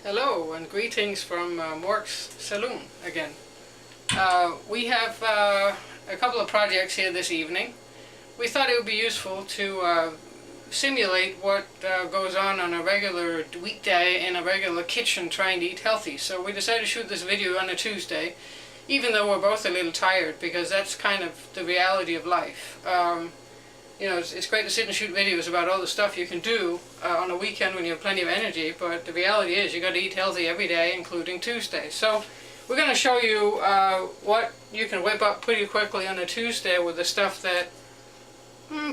Hello and greetings from Mork's Saloon again. We have a couple of projects here this evening. We thought it would be useful to simulate what goes on a regular weekday in a regular kitchen trying to eat healthy. So we decided to shoot this video on a Tuesday, even though we're both a little tired, because that's kind of the reality of life. You know, it's great to sit and shoot videos about all the stuff you can do on a weekend when you have plenty of energy, but the reality is you got to eat healthy every day, including Tuesday. So we're going to show you what you can whip up pretty quickly on a Tuesday with the stuff that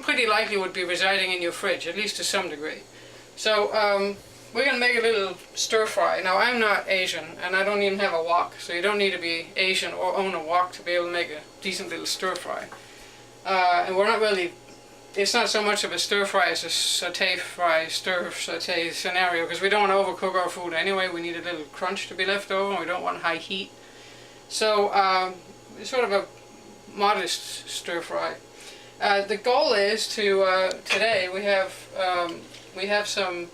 pretty likely would be residing in your fridge, at least to some degree. So we're going to make a little stir fry. Now, I'm not Asian and I don't even have a wok, so you don't need to be Asian or own a wok to be able to make a decent little stir fry. And we're not really, it's not so much of a stir fry as a saute scenario, because we don't want to overcook our food anyway. We need a little crunch to be left over, and we don't want high heat. So it's sort of a modest stir fry. The goal is to today we have some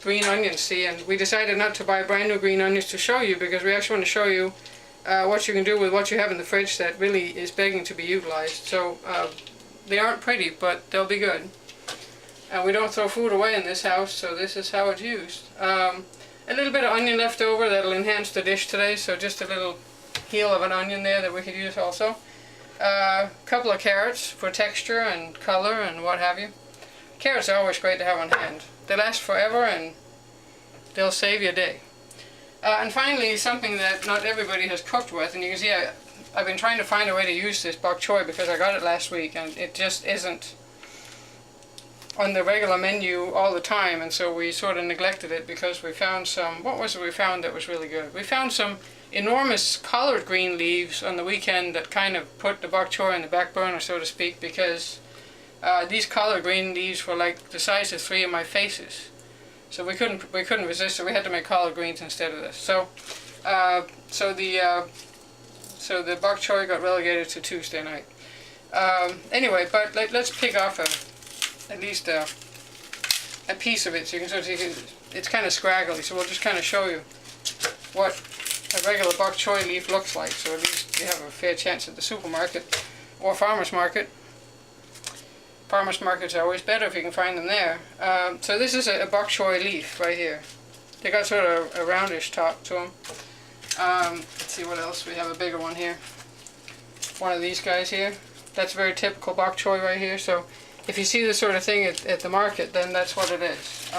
green onions, see, and we decided not to buy brand new green onions to show you, because we actually want to show you what you can do with what you have in the fridge that really is begging to be utilized. So they aren't pretty, but they'll be good. And we don't throw food away in this house, so this is how it's used. A little bit of onion left over that'll enhance the dish today, so just a little heel of an onion there that we could use also. A couple of carrots for texture and color and what have you. Carrots are always great to have on hand. They last forever and they'll save you a day. And finally, something that not everybody has cooked with, and you can see I've been trying to find a way to use this bok choy because I got it last week and it just isn't on the regular menu all the time, and so we sort of neglected it because we found some, what was it we found that was really good? We found some enormous collard green leaves on the weekend that kind of put the bok choy on the back burner, so to speak, because these collard green leaves were like the size of 3 of my faces. So we couldn't resist it. We had to make collard greens instead of this. So so the bok choy got relegated to Tuesday night. Anyway, but let's pick off at least a piece of it, so you can sort of see it's kind of scraggly. So we'll just kind of show you what a regular bok choy leaf looks like, so at least you have a fair chance at the supermarket or farmer's market. Farmer's markets are always better if you can find them there. So this is a bok choy leaf right here. They got sort of a roundish top to them. Let's see what else. We have a bigger one here. One of these guys here. That's very typical bok choy right here. So if you see this sort of thing at the market, then that's what it is.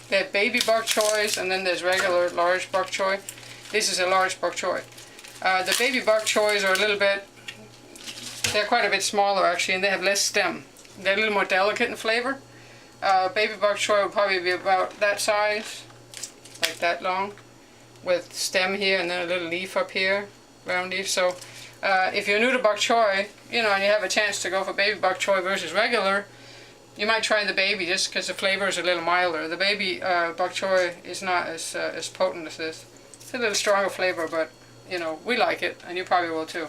They have baby bok choys, and then there's regular large bok choy. This is a large bok choy. The baby bok choys are a little bit, they're quite a bit smaller actually, and they have less stem. They're a little more delicate in flavor. Baby bok choy would probably be about that size, like that long, with stem here and then a little leaf up here, round leaf. So if you're new to bok choy, you know, and you have a chance to go for baby bok choy versus regular, you might try the baby just because the flavor is a little milder. The baby bok choy is not as potent as this. It's a little stronger flavor, but you know, we like it, and you probably will too.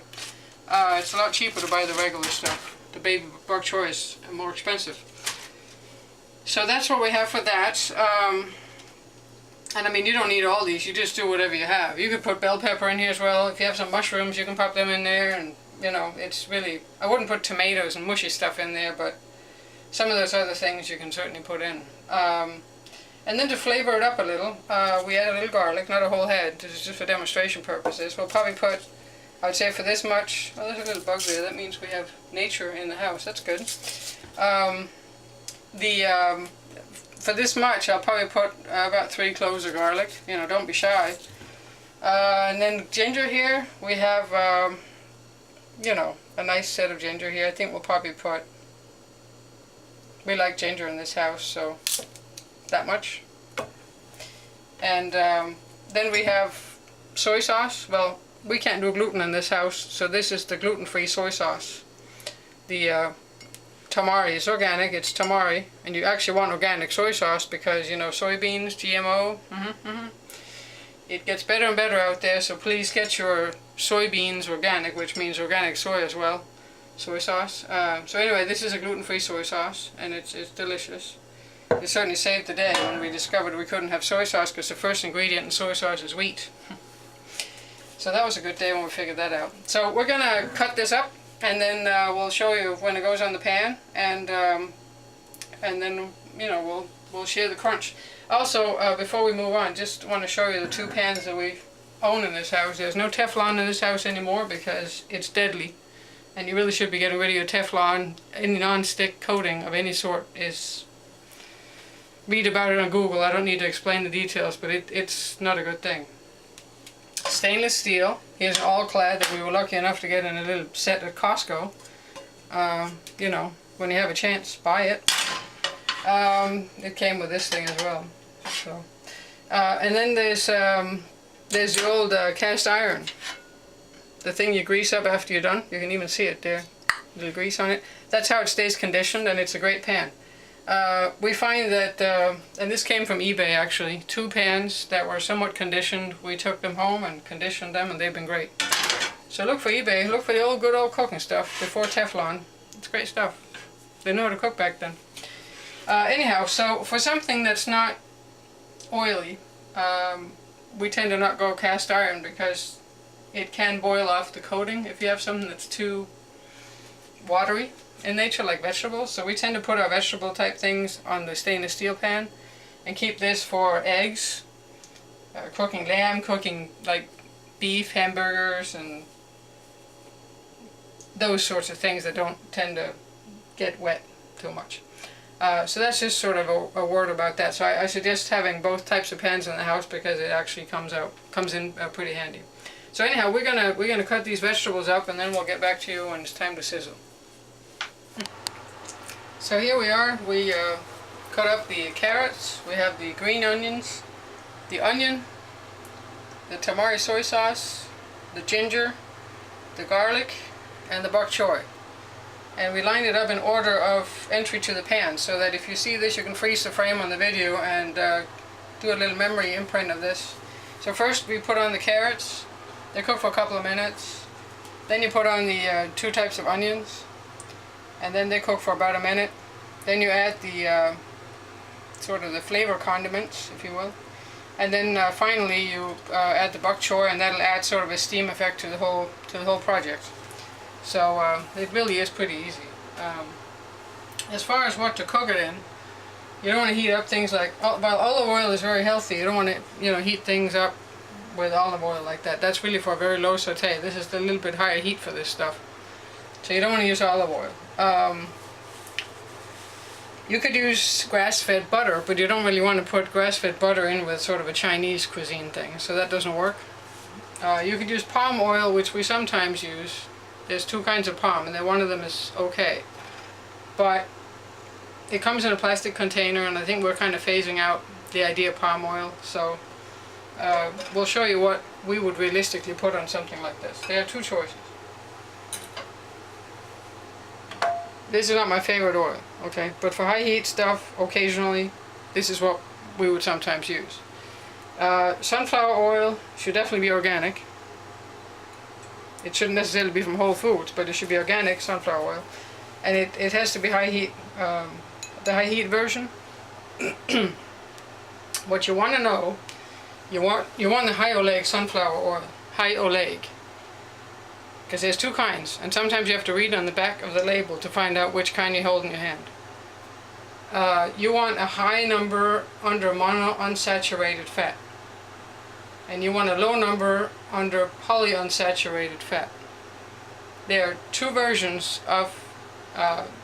It's a lot cheaper to buy the regular stuff. The baby bok choy is more expensive. So that's what we have for that. And I mean, you don't need all these, you just do whatever you have. You could put bell pepper in here as well. If you have some mushrooms, you can pop them in there, and you know, it's really, I wouldn't put tomatoes and mushy stuff in there, but some of those other things you can certainly put in. And then to flavor it up a little, we add a little garlic, not a whole head. This is just for demonstration purposes. We'll probably put, I would say for this much, oh, there's a little bug there. That means we have nature in the house. That's good. For this much, I'll probably put about 3 cloves of garlic. You know, don't be shy. And then ginger here, we have, you know, a nice set of ginger here. I think we'll probably put, we like ginger in this house, so that much. And then we have soy sauce. Well, we can't do gluten in this house, so this is the gluten-free soy sauce. The tamari is organic, it's tamari, and you actually want organic soy sauce because, you know, soybeans, GMO, it gets better and better out there, so please get your soybeans organic, which means organic soy as well, soy sauce. So anyway, this is a gluten-free soy sauce, and it's delicious. it certainly saved the day when we discovered we couldn't have soy sauce because the first ingredient in soy sauce is wheat. So that was a good day when we figured that out. So we're going to cut this up, and then we'll show you when it goes on the pan, and then, you know, we'll share the crunch. Also, before we move on, just want to show you the two pans that we own in this house. There's no Teflon in this house anymore because it's deadly, and you really should be getting rid of your Teflon. Any non-stick coating of any sort is... Read about it on Google. I don't need to explain the details, but it's not a good thing. Stainless steel. Here's an all-clad that we were lucky enough to get in a little set at Costco. You know, when you have a chance, buy it. It came with this thing as well. So, and then there's the old cast iron. The thing you grease up after you're done. You can even see it there. A little grease on it. That's how it stays conditioned, and it's a great pan. We find that, and this came from eBay actually, 2 pans that were somewhat conditioned. We took them home and conditioned them, and they've been great. So look for eBay, look for the old good old cooking stuff before Teflon. It's great stuff. They knew how to cook back then. Anyhow, so for something that's not oily, we tend to not go cast iron because it can boil off the coating if you have something that's too watery in nature, like vegetables. So we tend to put our vegetable type things on the stainless steel pan and keep this for eggs, cooking lamb, cooking like beef, hamburgers, and those sorts of things that don't tend to get wet too much. So that's just sort of a word about that. So I suggest having both types of pans in the house because it actually comes in pretty handy. So anyhow, we're gonna cut these vegetables up, and then we'll get back to you when it's time to sizzle. So here we are. We cut up the carrots. We have the green onions, the onion, the tamari soy sauce, the ginger, the garlic, and the bok choy. And we line it up in order of entry to the pan, so that if you see this, you can freeze the frame on the video and do a little memory imprint of this. So first we put on the carrots. They cook for a couple of minutes. Then you put on the 2 types of onions, and then they cook for about a minute. Then you add the sort of the flavor condiments, if you will, and then finally you add the bok choy, and that'll add sort of a steam effect to the whole project. So it really is pretty easy. As far as what to cook it in, you don't want to heat up things like, well, olive oil is very healthy. You don't want to, you know, heat things up with olive oil like that. That's really for a very low saute. This is a little bit higher heat for this stuff. So you don't want to use olive oil. You could use grass-fed butter, but you don't really want to put grass-fed butter in with sort of a Chinese cuisine thing, so that doesn't work. You could use palm oil, which we sometimes use. There's 2 kinds of palm, and then one of them is okay. But it comes in a plastic container, and I think we're kind of phasing out the idea of palm oil, so we'll show you what we would realistically put on something like this. There are 2 choices. This is not my favorite oil, okay? But for high heat stuff, occasionally, this is what we would sometimes use. Sunflower oil should definitely be organic. It shouldn't necessarily be from Whole Foods, but it should be organic sunflower oil. And it has to be high heat, the high heat version. What you want to know, you want the high oleic sunflower oil, high oleic. Because there's 2 kinds, and sometimes you have to read on the back of the label to find out which kind you hold in your hand. You want a high number under monounsaturated fat, and you want a low number under polyunsaturated fat. There are 2 versions of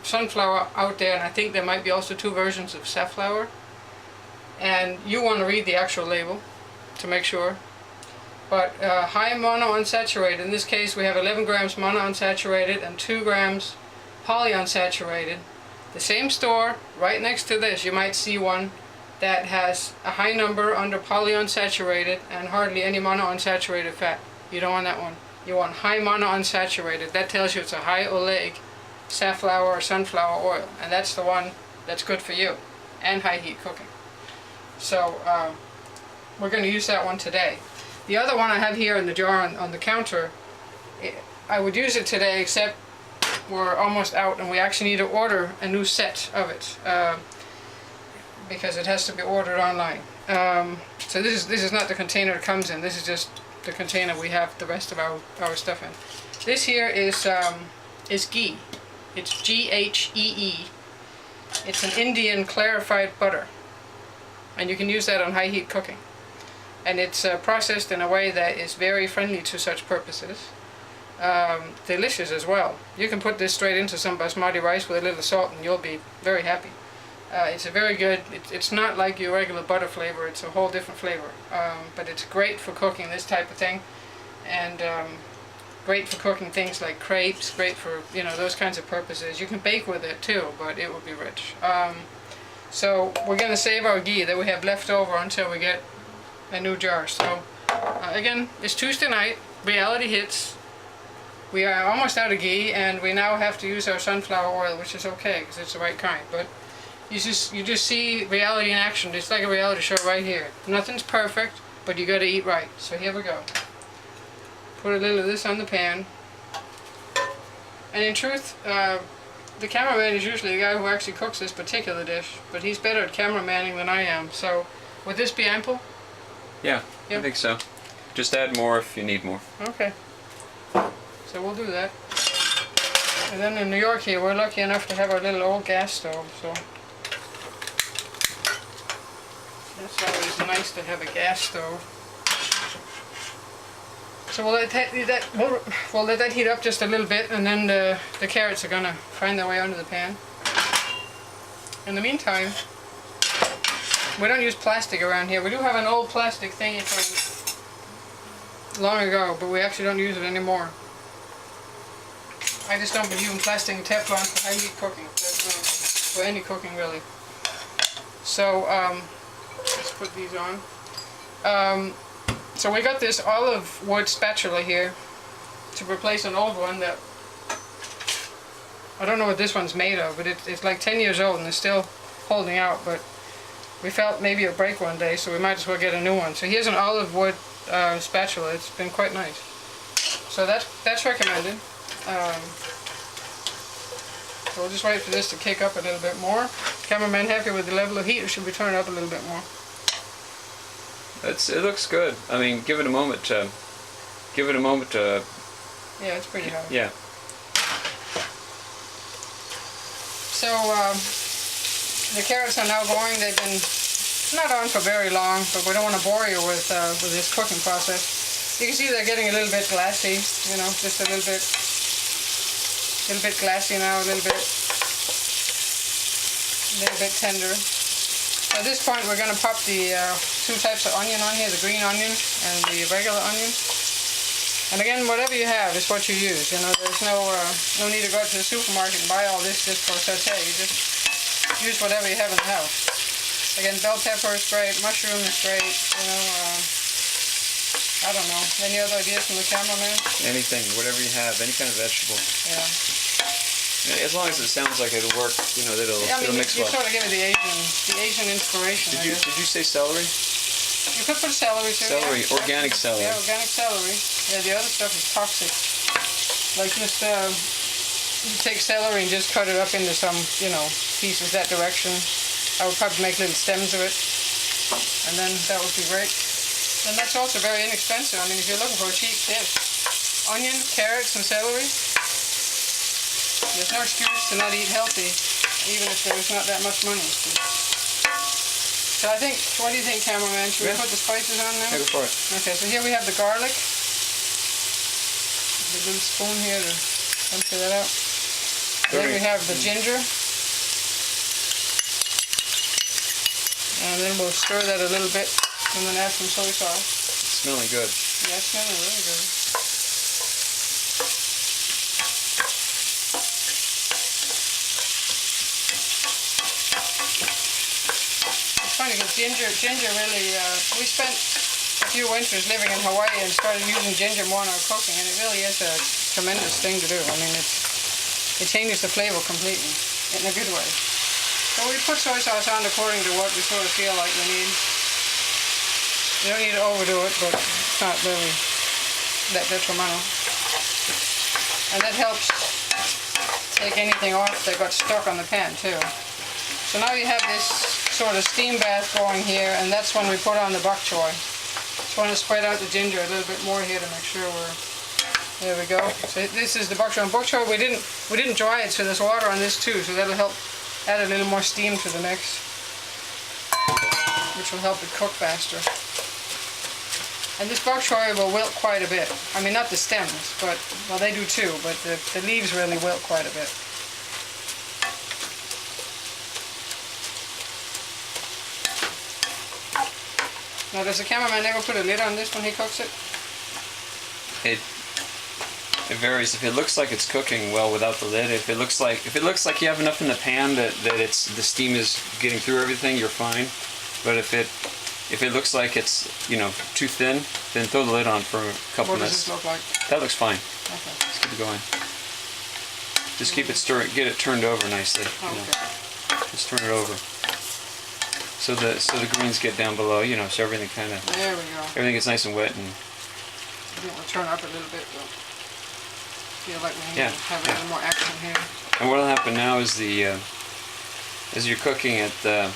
sunflower out there, and I think there might be also 2 versions of safflower, and you want to read the actual label to make sure. But high monounsaturated, in this case we have 11 grams monounsaturated and 2 grams polyunsaturated. The same store, right next to this, you might see one that has a high number under polyunsaturated and hardly any monounsaturated fat. You don't want that one. You want high monounsaturated. That tells you it's a high oleic safflower or sunflower oil, and that's the one that's good for you and high heat cooking. So we're going to use that one today. The other one I have here in the jar on the counter, I would use it today, except we're almost out and we actually need to order a new set of it. because it has to be ordered online. So this is not the container it comes in. This is just the container we have the rest of our stuff in. This here is ghee. It's Ghee. It's an Indian clarified butter, and you can use that on high heat cooking. And it's processed in a way that is very friendly to such purposes. Delicious as well. You can put this straight into some basmati rice with a little salt and you'll be very happy. It's a very good, it's not like your regular butter flavor, it's a whole different flavor. But it's great for cooking this type of thing, and great for cooking things like crepes, great for, you know, those kinds of purposes. You can bake with it too, but it will be rich. So we're going to save our ghee that we have left over until we get a new jar. So again, it's Tuesday night, reality hits. We are almost out of ghee, and we now have to use our sunflower oil, which is okay because it's the right kind. But you just see reality in action. It's like a reality show right here. Nothing's perfect, but you got to eat right. So here we go. Put a little of this on the pan. And in truth, the cameraman is usually the guy who actually cooks this particular dish, but he's better at cameramanning than I am. So would this be ample? Yeah, yep. I think so. Just add more if you need more. Okay. So we'll do that. And then in New York here, we're lucky enough to have our little old gas stove, so that's always nice to have a gas stove. So we'll let that heat up just a little bit, and then the carrots are gonna find their way under the pan. In the meantime, we don't use plastic around here. We do have an old plastic thingy from long ago, but we actually don't use it anymore. I just don't believe in plastic and Teflon for high heat cooking, for any cooking really. So let's put these on. So we got this olive wood spatula here to replace an old one that I don't know what this one's made of, but it's like 10 years old and it's still holding out. But we felt maybe it'll break one day, so we might as well get a new one. So here's an olive wood spatula. It's been quite nice. So that's recommended. So we'll just wait for this to kick up a little bit more. Cameraman happy with the level of heat, or should we turn it up a little bit more? It looks good. I mean, give it a moment to. Yeah, it's pretty hot. Yeah. So the carrots are now going. They've been not on for very long, but we don't want to bore you with this cooking process. You can see they're getting a little bit glassy. You know, just a little bit glassy now, a little bit tender. So at this point, we're going to pop the two types of onion on here, the green onion and the regular onion. And again, whatever you have is what you use. You know, there's no need to go to the supermarket and buy all this just for saute. You just use whatever you have in the house. Again, bell pepper is great, mushroom is great. You know, I don't know. Any other ideas from the cameraman? Anything, whatever you have, any kind of vegetable. Yeah. As long as it sounds like it'll work, you know, it'll mix well. You sort of give it the Asian inspiration. Did you say celery? You could put celery too. Celery, yeah. Organic celery. Yeah, organic celery. Yeah, the other stuff is toxic. Like just you take celery and just cut it up into some, you know, pieces that direction. I would probably make little stems of it, and then that would be great. And that's also very inexpensive. I mean, if you're looking for a cheap dish, onion, carrots, and celery. There's no excuse to not eat healthy, even if there's not that much money. So I think, what do you think, cameraman? Should we put the spices on now? Yeah, go for it. Okay, so here we have the garlic. The little spoon here to empty that out. Then we have the ginger. And then we'll stir that a little bit and then add some soy sauce. It's smelling good. Yeah, it's smelling really good. Funny because ginger really, we spent a few winters living in Hawaii and started using ginger more in our cooking, and it really is a tremendous thing to do. I mean, it changes the flavor completely, in a good way. So we put soy sauce on according to what we sort of feel like we need. You don't need to overdo it, but it's not really that detrimental. And that helps take anything off that got stuck on the pan too. So now you have this sort of steam bath going here, and that's when we put on the bok choy. Just want to spread out the ginger a little bit more here to make sure we're... There we go. So this is the bok choy. And bok choy, we didn't dry it, so there's water on this too, so that'll help add a little more steam to the mix, which will help it cook faster. And this bok choy will wilt quite a bit. I mean, not the stems, but, well, they do too, but the leaves really wilt quite a bit. Now, does the cameraman ever put a lid on this when he cooks it? It varies. If it looks like it's cooking well without the lid, if it looks like you have enough in the pan that the steam is getting through everything, you're fine. But if it looks like it's, you know, too thin, then throw the lid on for a couple minutes. What does this look like? That looks fine. Okay. Just keep it going. Just keep it stirring. Get it turned over nicely. Okay. You know. Just turn it over. So the greens get down below. You know, so everything kind of. There we go. Everything gets nice and wet and. I think we'll turn up a little bit though. Feel like we need to have a little more action here. And what'll happen now is as you're cooking it, the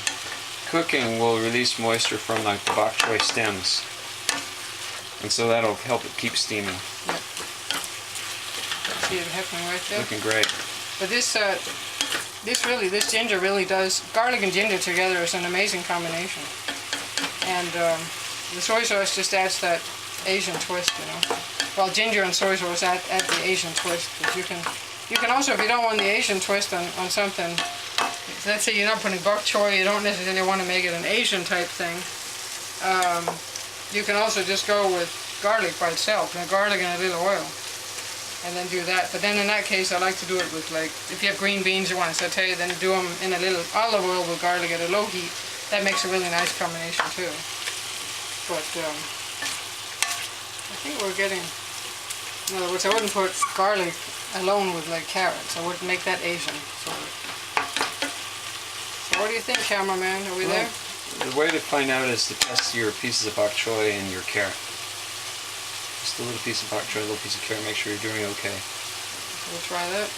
cooking will release moisture from like the bok choy stems, and so that'll help it keep steaming. Yep. See it happening right there. Looking great. But this ginger really does. Garlic and ginger together is an amazing combination, and the soy sauce just adds that Asian twist, you know. Well, ginger and soy sauce add the Asian twist. But you can also, if you don't want the Asian twist on something, let's say you're not putting bok choy, you don't necessarily want to make it an Asian type thing. You can also just go with garlic by itself, and garlic and a little oil, and then do that. But then in that case, I like to do it with, like, if you have green beans you want to saute, then do them in a little olive oil with garlic at a low heat. That makes a really nice combination too. But I think we're getting, in other words, I wouldn't put garlic alone with like carrots. I wouldn't make that Asian sort of. So what do you think, cameraman? Are we there? The way to find out is to test your pieces of bok choy and your carrot. Just a little piece of bok choy, a little piece of carrot, make sure you're doing okay. So we'll try that.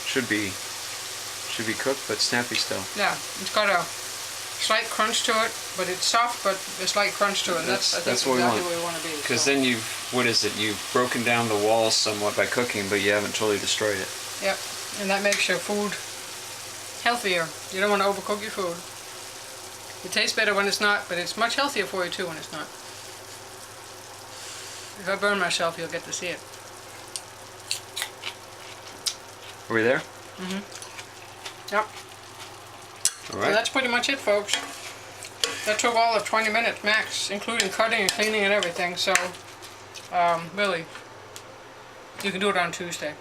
Should be cooked, but snappy still. Yeah, it's got a slight crunch to it, but it's soft, but a slight crunch to it. That's what exactly we what we want to be. Because then you've broken down the walls somewhat by cooking, but you haven't totally destroyed it. Yep, and that makes your food healthier. You don't want to overcook your food. It tastes better when it's not, but it's much healthier for you too when it's not. If I burn myself, you'll get to see it. Are we there? Mm-hmm. Yep. All right. So that's pretty much it, folks. That took all of 20 minutes max, including cutting and cleaning and everything. So, really, you can do it on Tuesday.